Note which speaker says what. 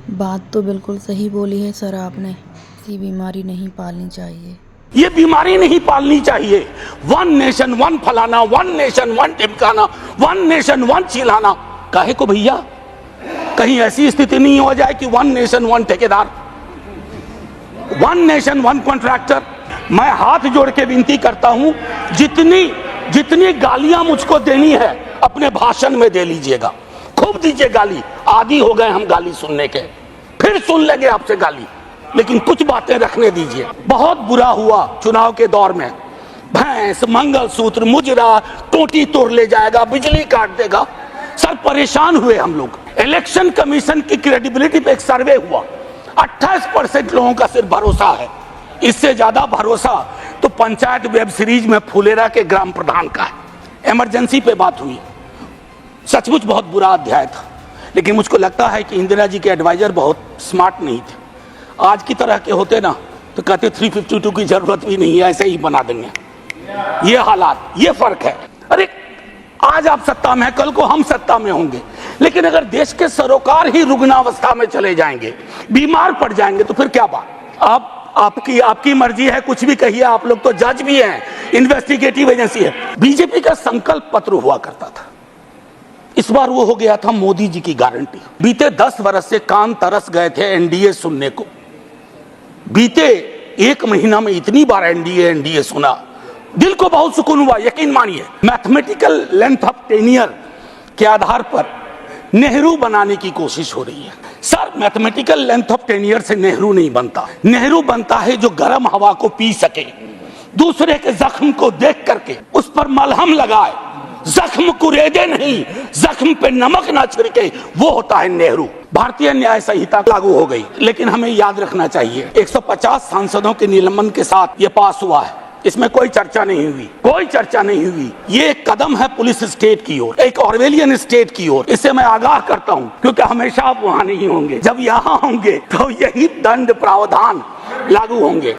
Speaker 1: बात तो बिल्कुल सही बोली है सर आपने। ऐसी बीमारी नहीं पालनी चाहिए।
Speaker 2: ये बीमारी नहीं पालनी चाहिए। वन नेशन वन फलाना, वन नेशन वन टिमकाना, वन नेशन वन चिल्लाना। काहे को भैया, कहीं ऐसी स्थिति नहीं हो जाए कि वन नेशन वन ठेकेदार, वन नेशन वन कॉन्ट्रैक्टर। मैं हाथ जोड़ के विनती करता हूं, जितनी गालियां मुझको देनी है अपने भाषण में दे लीजिएगा, खूब दीजिए गाली। आदी हो गए हम गाली सुनने के, फिर सुन लेंगे आपसे गाली, लेकिन कुछ बातें रखने दीजिए। बहुत बुरा हुआ चुनाव के दौर में, भैंस, मंगलसूत्र, मुजरा, टोटी तोड़ ले जाएगा, बिजली काट देगा। सर परेशान हुए हम लोग। इलेक्शन कमीशन की क्रेडिबिलिटी पे एक सर्वे हुआ, 28% लोगों का सिर्फ भरोसा है। इससे ज्यादा भरोसा तो पंचायत वेब सीरीज में फुलेरा के ग्राम प्रधान का है। इमरजेंसी पे बात हुई, सचमुच बहुत बुरा अध्याय था, लेकिन मुझको लगता है कि इंदिरा जी के एडवाइजर बहुत स्मार्ट नहीं थे। आज की तरह के होते ना तो कहते 352 की जरूरत भी नहीं है, ऐसे ही बना देंगे। ये हालात, ये फर्क है। अरे आज आप सत्ता में हैं, कल को हम सत्ता में होंगे, लेकिन अगर देश के सरोकार ही रुग्णावस्था में चले जाएंगे, बीमार पड़ जाएंगे, तो फिर क्या बात। आपकी मर्जी है, कुछ भी कहिए। आप लोग तो जज भी हैं, इन्वेस्टिगेटिव एजेंसी है। बीजेपी का संकल्प पत्र हुआ करता था, इस बार वो हो गया था मोदी जी की गारंटी। बीते 10 वर्ष से कान तरस गए थे एनडीए सुनने को। बीते 1 महीना में इतनी बार एनडीए सुना, दिल को बहुत सुकून हुआ। यकीन मानिए, मैथमेटिकल लेंथ ऑफ टेन्योर के आधार पर नेहरू बनाने की कोशिश हो रही है। Sir mathematical length of tenure से नेहरू नहीं बनता। नेहरू बनता है जो गर्म हवा को पी सके, दूसरे के जख्म को देख करके उस पर मलहम लगाए, जख्म कुरेदे नहीं, जख्म पे नमक ना छिड़के, वो होता है नेहरू। भारतीय न्याय संहिता लागू हो गई, लेकिन हमें याद रखना चाहिए 150 सांसदों के निलंबन के साथ ये पास हुआ है। इसमें कोई चर्चा नहीं हुई, कोई चर्चा नहीं हुई। ये एक कदम है पुलिस स्टेट की ओर, एक ऑर्वेलियन स्टेट की ओर। इससे मैं आगाह करता हूं, क्योंकि हमेशा आप वहां नहीं होंगे। जब यहां होंगे तो यही दंड प्रावधान लागू होंगे।